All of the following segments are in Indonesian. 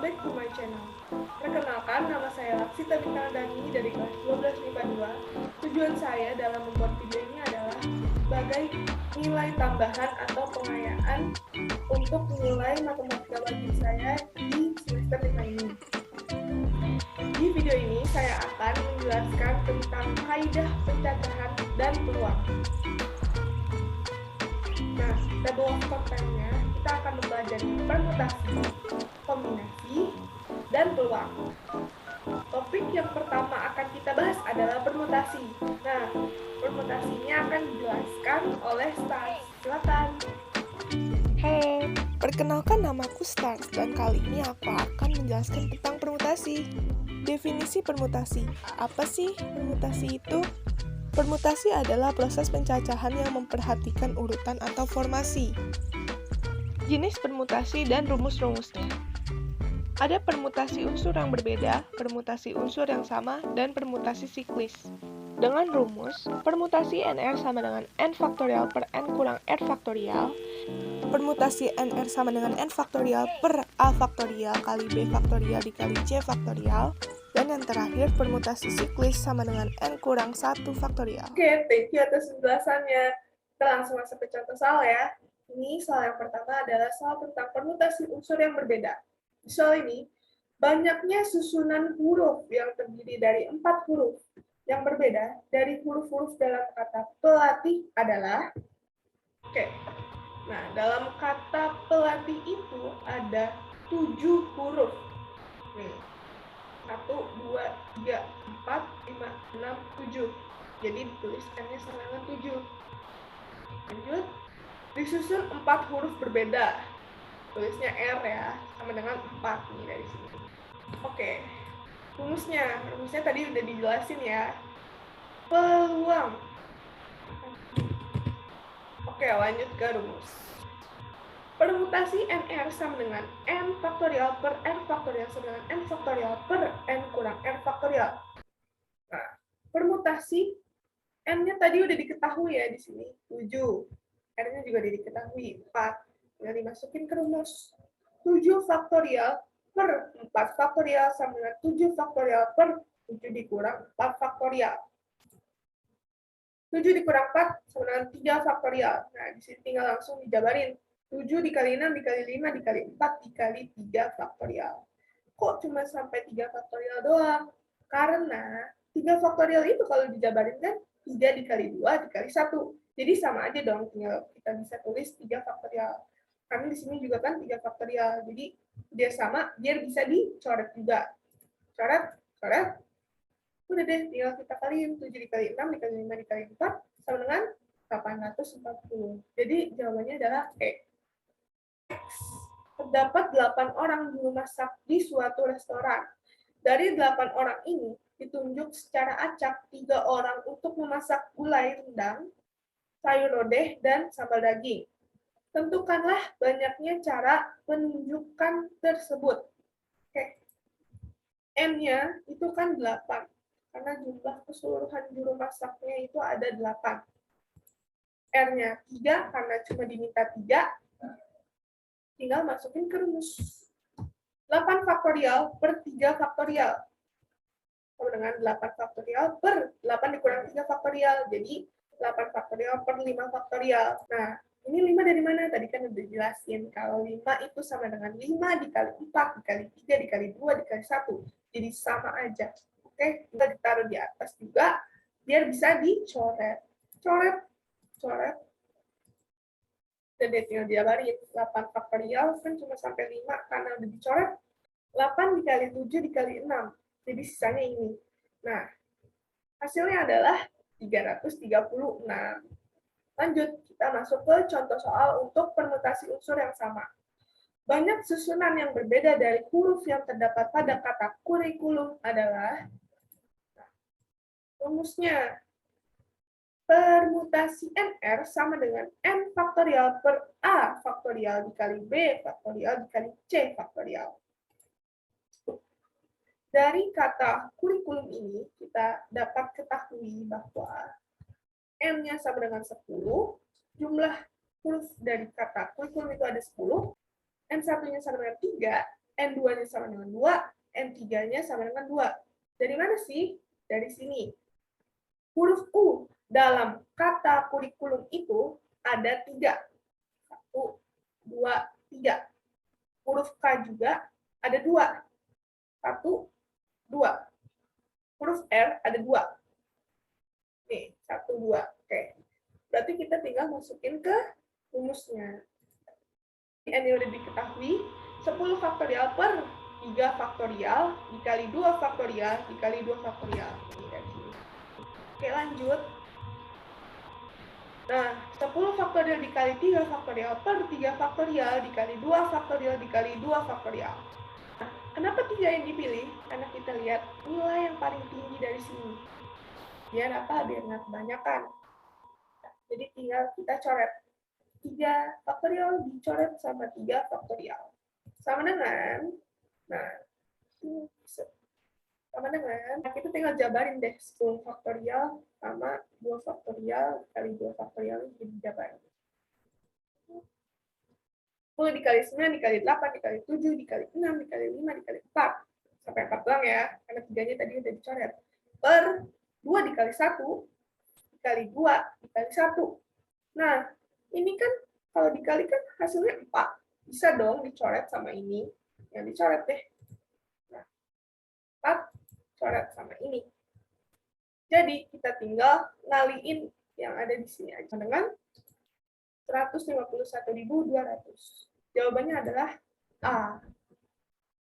back to my channel. Perkenalkan, nama saya Laksita Bintang Dani dari kelas 12 MIPA 2. Tujuan saya dalam membuat video ini adalah sebagai nilai tambahan atau pengayaan untuk nilai matematika wajib saya di semester 5 ini. Di video ini saya akan menjelaskan tentang kaidah pencacahan dan peluang. Nah, table of content-nya kita akan mempelajari permutasi, kombinasi, dan peluang. Topik yang pertama akan kita bahas adalah permutasi. Nah, permutasinya akan dijelaskan oleh Stars. Silakan. Hey, perkenalkan namaku Stars dan kali ini aku akan menjelaskan tentang permutasi. Definisi permutasi. Apa sih permutasi itu? Permutasi adalah proses pencacahan yang memperhatikan urutan atau formasi. Jenis permutasi dan rumus-rumusnya. Ada permutasi unsur yang berbeda, permutasi unsur yang sama, dan permutasi siklis. Dengan rumus, permutasi NR sama dengan N faktorial per N kurang R faktorial, permutasi NR sama dengan N faktorial per A faktorial kali B faktorial dikali C faktorial, dan yang terakhir permutasi siklis sama dengan N kurang 1 faktorial. Oke, thank you atas penjelasannya. Kita langsung masuk ke contoh soal ya. Ini soal yang pertama adalah soal tentang permutasi unsur yang berbeda. Di soal ini, banyaknya susunan huruf yang terdiri dari 4 huruf yang berbeda dari huruf-huruf dalam kata pelatih adalah Nah, dalam kata pelatih itu ada 7 huruf. Nih, 1, 2, 3, 4, 5, 6, 7. Jadi dituliskannya sama dengan 7. Lanjut, disusun 4 huruf berbeda. Tulisnya R ya, sama dengan 4 nih dari sini. Oke, rumusnya tadi udah dijelasin ya. Peluang. Oke, lanjut ke rumus. Permutasi NR sama dengan N faktorial per N faktorial sama dengan N faktorial per N kurang R faktorial. Nah, permutasi N-nya tadi udah diketahui ya di sini, 7. R-nya juga diketahui, 4. Tinggal dimasukin ke rumus. 7 faktorial per 4 faktorial sama dengan 7 faktorial per 7 dikurang 4 faktorial. 7 dikurang 4 sama dengan 3 faktorial. Nah, di sini tinggal langsung dijabarin. 7 dikali 6 dikali 5 dikali 4 dikali 3 faktorial. Kok cuma sampai 3 faktorial doang? Karena 3 faktorial itu kalau dijabarin kan 3 dikali 2 dikali 1. Jadi sama aja dong, tinggal kita bisa tulis 3 faktorial. Karena di sini juga kan 3 faktorial. Jadi dia sama, biar bisa dicoret juga. Coret, coret. Udah deh, tinggal kita kaliin 7 dikali 6 dikali 5 dikali 4 sama dengan 840. Jadi jawabannya adalah E. Terdapat 8 orang juru masak di suatu restoran. Dari 8 orang ini, ditunjuk secara acak 3 orang untuk memasak gulai rendang, sayur lodeh, dan sambal daging. Tentukanlah banyaknya cara penunjukan tersebut. Oke. N-nya itu kan 8. Karena jumlah keseluruhan juru masaknya itu ada 8. R-nya 3, karena cuma diminta 3. Tinggal masukin ke rumus. 8 faktorial per 3 faktorial. Sama dengan 8 faktorial per 8 dikurang 3 faktorial. Jadi 8 faktorial per 5 faktorial. Nah, ini 5 dari mana? Tadi kan udah jelasin. Kalau 5 itu sama dengan 5 dikali 4, dikali 3, dikali 2, dikali 1. Jadi sama aja. Oke, kita ditaruh di atas juga, biar bisa dicoret. Coret, coret. Dan tinggal dijabarin. 8 faktorial kan cuma sampai 5 karena udah dicoret. 8 dikali 7 dikali 6. Jadi sisanya ini. Nah, hasilnya adalah 336. Lanjut, kita masuk ke contoh soal untuk permutasi unsur yang sama. Banyak susunan yang berbeda dari huruf yang terdapat pada kata kurikulum adalah rumusnya. Permutasi NR sama dengan N faktorial per A faktorial dikali B faktorial dikali C faktorial. Dari kata kurikulum ini, kita dapat ketahui bahwa N-nya sama dengan 10, jumlah huruf dari kata kurikulum itu ada 10, N1-nya sama dengan 3, N2-nya sama dengan 2, N3-nya sama dengan 2. Dari mana sih? Dari sini. Huruf U dalam kata kurikulum itu ada 3. 1, 2, 3. Huruf K juga ada 2. 1, 2. Huruf R ada 2. Nih, 1, 2. Oke. Berarti kita tinggal masukin ke rumusnya. N yang udah diketahui, 10 faktorial per 3 faktorial dikali 2 faktorial dikali 2 faktorial. Oke, lanjut. Nah, 10 faktorial dikali 3 faktorial per 3 faktorial dikali 2 faktorial dikali 2 faktorial. Nah, kenapa 3 yang dipilih? Karena kita lihat nilai yang paling tinggi dari sini. Biar apa? Biar nggak kebanyakan. Jadi tinggal kita coret. 3 faktorial dicoret sama 3 faktorial. Sama dengan, nah, sama dengan, nah kita tinggal jabarin deh 10 faktorial sama 2 faktorial kali 2 faktorial jadi jabarin. 10 dikali 9 dikali 8 dikali 7 dikali 6 dikali 5 dikali 4. Sampai 4 doang ya, karena 3-nya tadi udah dicoret. Per 2 dikali 1 dikali 2 dikali 1. Nah, ini kan kalau dikalikan hasilnya 4. Bisa dong dicoret sama ini. Yang dicoret deh. Nah, 4 coret sama ini. Jadi kita tinggal ngaliin yang ada di sini aja dengan 151.200. Jawabannya adalah A.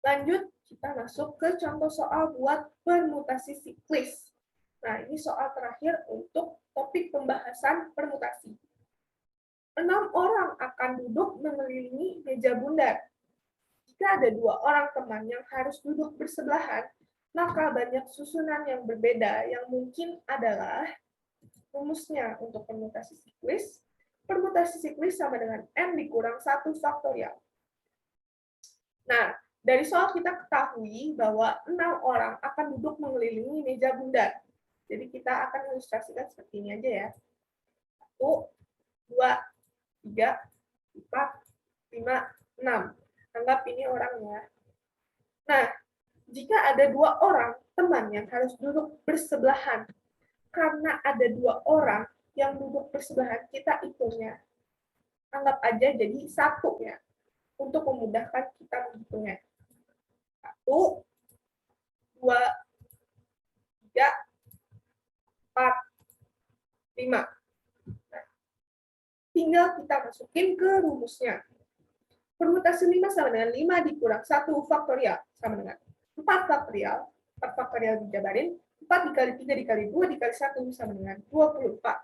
Lanjut, kita masuk ke contoh soal buat permutasi siklis. Nah, ini soal terakhir untuk topik pembahasan permutasi. 6 orang akan duduk mengelilingi meja bundar. Jika ada 2 orang teman yang harus duduk bersebelahan, maka banyak susunan yang berbeda yang mungkin adalah rumusnya untuk permutasi siklis. Permutasi siklis sama dengan N dikurang 1 faktorial. Nah, dari soal kita ketahui bahwa 6 orang akan duduk mengelilingi meja bundar. Jadi kita akan ilustrasikan seperti ini aja ya. 1, 2, 3, 4, 5, 6. Anggap ini orangnya. Nah, jika ada 2 orang teman yang harus duduk bersebelahan, karena ada 2 orang yang duduk bersebelahan, kita hitungnya. Anggap aja jadi 1 ya, untuk memudahkan kita menghitungnya. 1, 2, 3, 4, 5. Nah, tinggal kita masukin ke rumusnya. Permutasi 5 sama dengan 5 dikurang 1 faktorial sama dengan 4 faktorial. 4 faktorial dijabarin, 4 dikali 3 dikali 2 dikali 1 sama dengan 24.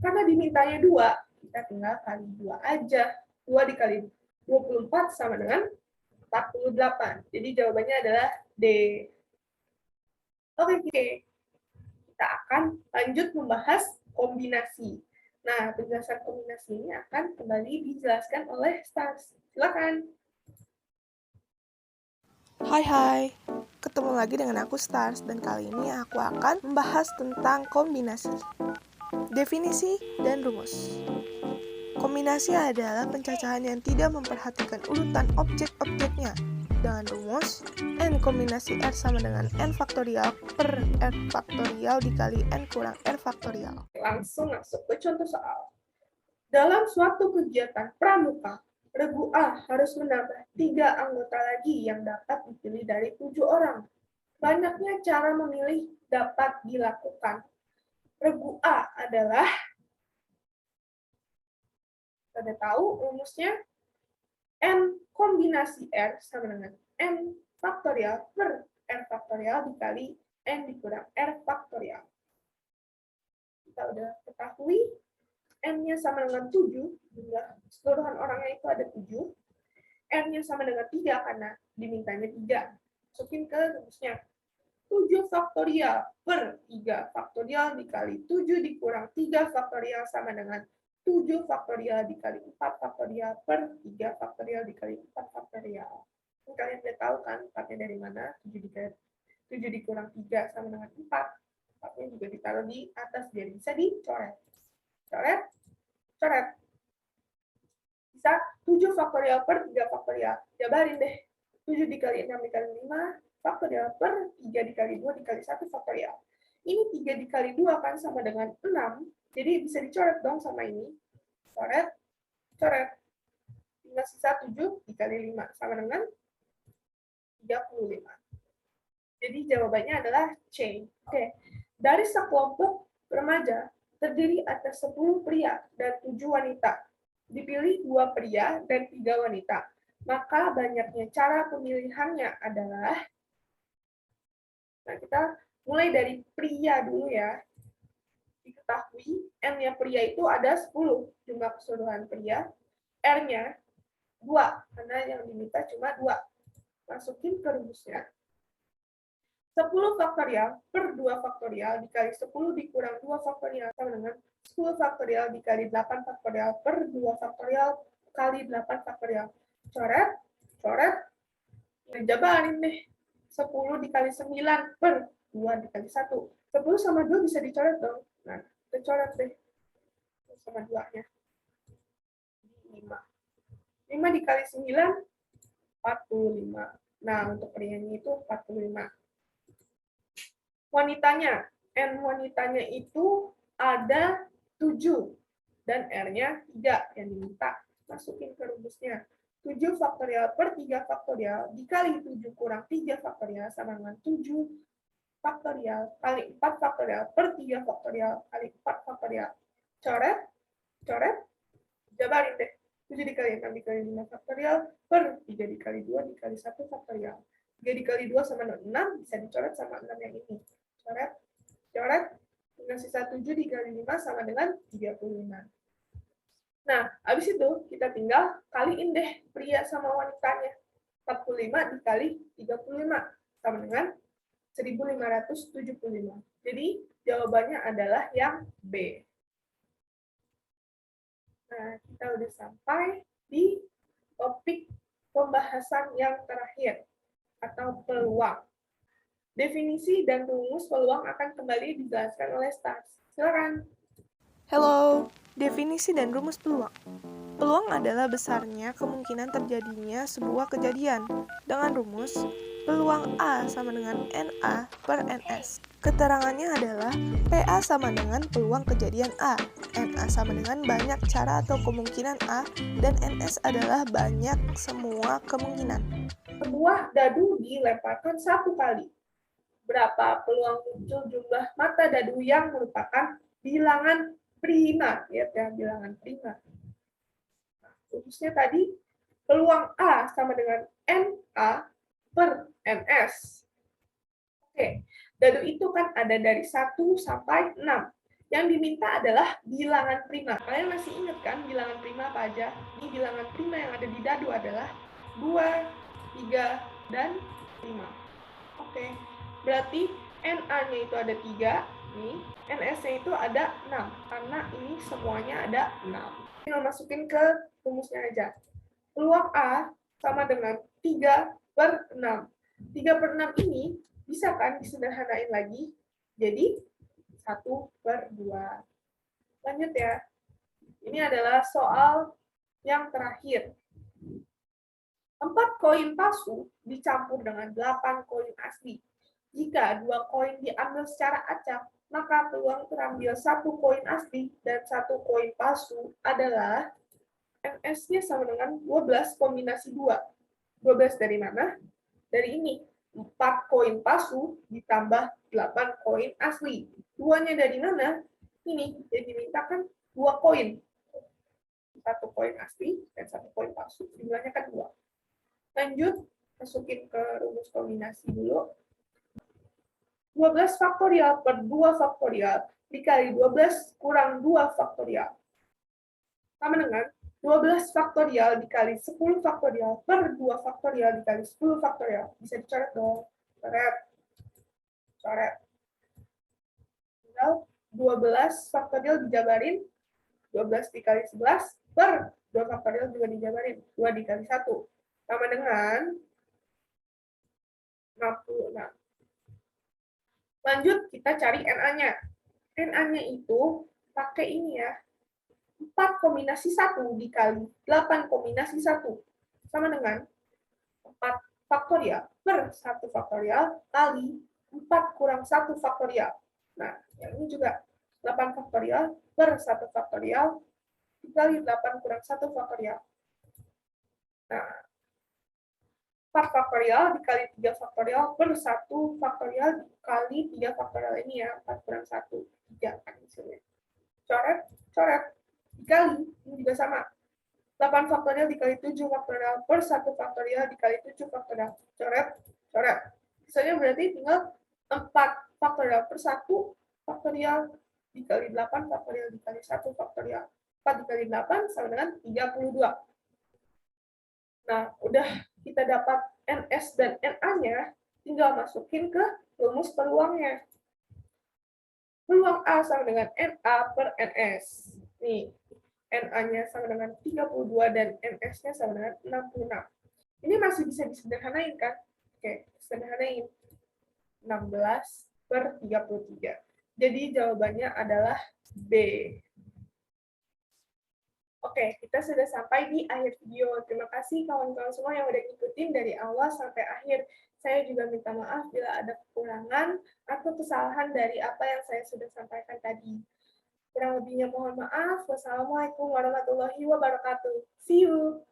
Karena dimintanya 2, kita tinggal kali 2 aja. 2 dikali 24 sama dengan 48. Jadi jawabannya adalah D. Oke, kita akan lanjut membahas kombinasi. Nah, penjelasan kombinasi ini akan kembali dijelaskan oleh Stars. Silakan. Hai, ketemu lagi dengan aku Stars dan kali ini aku akan membahas tentang kombinasi, definisi, dan rumus. Kombinasi adalah pencacahan yang tidak memperhatikan urutan objek-objeknya. Dengan rumus, N kombinasi R sama dengan N faktorial per R faktorial dikali N kurang R faktorial. Langsung masuk ke contoh soal. Dalam suatu kegiatan pramuka, regu A harus menambah 3 anggota lagi yang dapat dipilih dari 7 orang. Banyaknya cara memilih dapat dilakukan. Regu A adalah, kita tahu rumusnya N kombinasi R sama dengan N faktorial per R faktorial dikali N dikurang R faktorial. Kita udah ketahui N-nya sama dengan 7, jumlah keseluruhan orangnya itu ada 7. N-nya sama dengan 3 karena dimintanya 3. Masukin ke rumusnya. 7 faktorial per 3 faktorial dikali 7 dikurang 3 faktorial sama dengan 7 faktorial dikali 4 faktorial per 3 faktorial dikali 4 faktorial. Kalian udah tahu kan 4-nya dari mana? 7 dikurang 3 sama dengan 4. 4-nya juga ditaruh di atas biar bisa dicoret. Coret. Bisa 7 faktorial per 3 faktorial. Jabarin deh. 7 dikali 6 dikali 5 faktorial per 3 dikali 2 dikali 1 faktorial. Ini 3 dikali 2 kan sama dengan 6, jadi bisa dicoret dong sama ini. Coret, coret. Tinggal sisa 7 dikali 5 sama dengan 35. Jadi jawabannya adalah C. Oke. Dari sekelompok remaja terdiri atas 10 pria dan 7 wanita. Dipilih 2 pria dan 3 wanita. Maka banyaknya cara pemilihannya adalah, nah kita mulai dari pria dulu ya. Diketahui N-nya pria itu ada 10 jumlah keseluruhan pria. R-nya 2, karena yang diminta cuma 2. Masukin ke rumusnya. 10 faktorial per 2 faktorial dikali 10 dikurang 2 faktorial sama dengan 10 faktorial dikali 8 faktorial per 2 faktorial kali 8 faktorial. Coret, coret, jabarin deh. 10 dikali 9 per 2 dikali 1. 10 sama 2 bisa dicoret dong. Nah, kita coret deh. Sama 2-nya. 5. 5 dikali 9, 45. Nah, untuk prianya itu 45. Wanitanya, N wanitanya itu ada 7 dan R-nya 3 yang diminta. Masukin ke rumusnya. 7 faktorial per 3 faktorial dikali 7 kurang 3 faktorial sama dengan 7 faktorial kali 4 faktorial per 3 faktorial kali 4 faktorial. Coret, coret, jabarin deh. 7 dikali 6 dikali 5 faktorial per 3 dikali 2 dikali 1 faktorial. 3 dikali 2 sama 6, bisa dicoret sama 6 yang ini. Coret, coret, dengan sisa 7 dikali 5 sama dengan 35. Nah, habis itu kita tinggal kaliin deh pria sama wanitanya. 45 dikali 35 sama dengan 1575. Jadi, jawabannya adalah yang B. Nah, kita udah sampai di topik pembahasan yang terakhir, atau peluang. Definisi dan rumus peluang akan kembali dijelaskan oleh Stars. Silakan. Hello, definisi dan rumus peluang. Peluang adalah besarnya kemungkinan terjadinya sebuah kejadian. Dengan rumus, peluang A sama dengan NA per NS. Keterangannya adalah PA sama dengan peluang kejadian A, NA sama dengan banyak cara atau kemungkinan A, dan NS adalah banyak semua kemungkinan. Sebuah dadu dilemparkan 1 kali. Berapa peluang muncul jumlah mata dadu yang merupakan bilangan prima? Lihat ya, bilangan prima. Rumusnya tadi, peluang A sama dengan NA per NS. Oke, dadu itu kan ada dari 1 sampai 6. Yang diminta adalah bilangan prima. Kalian masih ingat kan bilangan prima apa aja? Ini bilangan prima yang ada di dadu adalah 2, 3, dan 5. Oke, berarti NA-nya itu ada 3, nih. NS-nya itu ada 6, karena ini semuanya ada 6. Tinggal masukin ke rumusnya aja. Peluang A sama dengan 3 per 6. 3 per 6 ini bisa kan disederhanain lagi? Jadi 1 per 2. Lanjut ya. Ini adalah soal yang terakhir. 4 koin palsu dicampur dengan 8 koin asli. Jika 2 koin diambil secara acak, maka peluang terambil 1 koin asli dan 1 koin palsu adalah NS-nya sama dengan 12 kombinasi 2. 12 dari mana? Dari ini. 4 koin palsu ditambah 8 koin asli. 2-nya dari mana? Ini. Jadi dimintakan 2 koin. 1 koin asli dan 1 koin palsu. Jumlahnya kan 2. Lanjut, masukin ke rumus kombinasi dulu. 12 faktorial per 2 faktorial dikali 12 kurang 2 faktorial. Sama dengan 12 faktorial dikali 10 faktorial per 2 faktorial dikali 10 faktorial. Bisa dicoret dong. Coret. Coret. Tinggal 12 faktorial dijabarin. 12 dikali 11 per 2 faktorial juga dijabarin. 2 dikali 1. Sama dengan 66. Lanjut, kita cari NA-nya. NA-nya itu pakai ini ya. 4 kombinasi 1 dikali 8 kombinasi 1. Sama dengan 4 faktorial per 1 faktorial kali 4 kurang 1 faktorial. Nah, yang ini juga 8 faktorial per 1 faktorial dikali 8 kurang 1 faktorial. Nah, 4 faktorial dikali 3 faktorial per 1 faktorial dikali 3 faktorial ini ya, 4 kurang 1, 3 kan hasilnya. Coret, coret, dikali, ini juga sama. 8 faktorial dikali 7 faktorial per 1 faktorial dikali 7 faktorial. Coret, coret. Misalnya berarti tinggal 4 faktorial per 1 faktorial dikali 8 faktorial dikali 1 faktorial. 4 dikali 8 sama dengan 32. Nah, udah kita dapat NS dan NA-nya, tinggal masukin ke rumus peluangnya. Peluang A sama dengan NA per NS. Nih, NA-nya sama dengan 32 dan NS-nya sama dengan 66. Ini masih bisa disederhanain kan? Oke, sederhanain. 16 per 33. Jadi jawabannya adalah B. Oke, kita sudah sampai di akhir video. Terima kasih kawan-kawan semua yang udah ikutin dari awal sampai akhir. Saya juga minta maaf bila ada kekurangan atau kesalahan dari apa yang saya sudah sampaikan tadi. Kurang lebihnya mohon maaf. Wassalamualaikum warahmatullahi wabarakatuh. See you.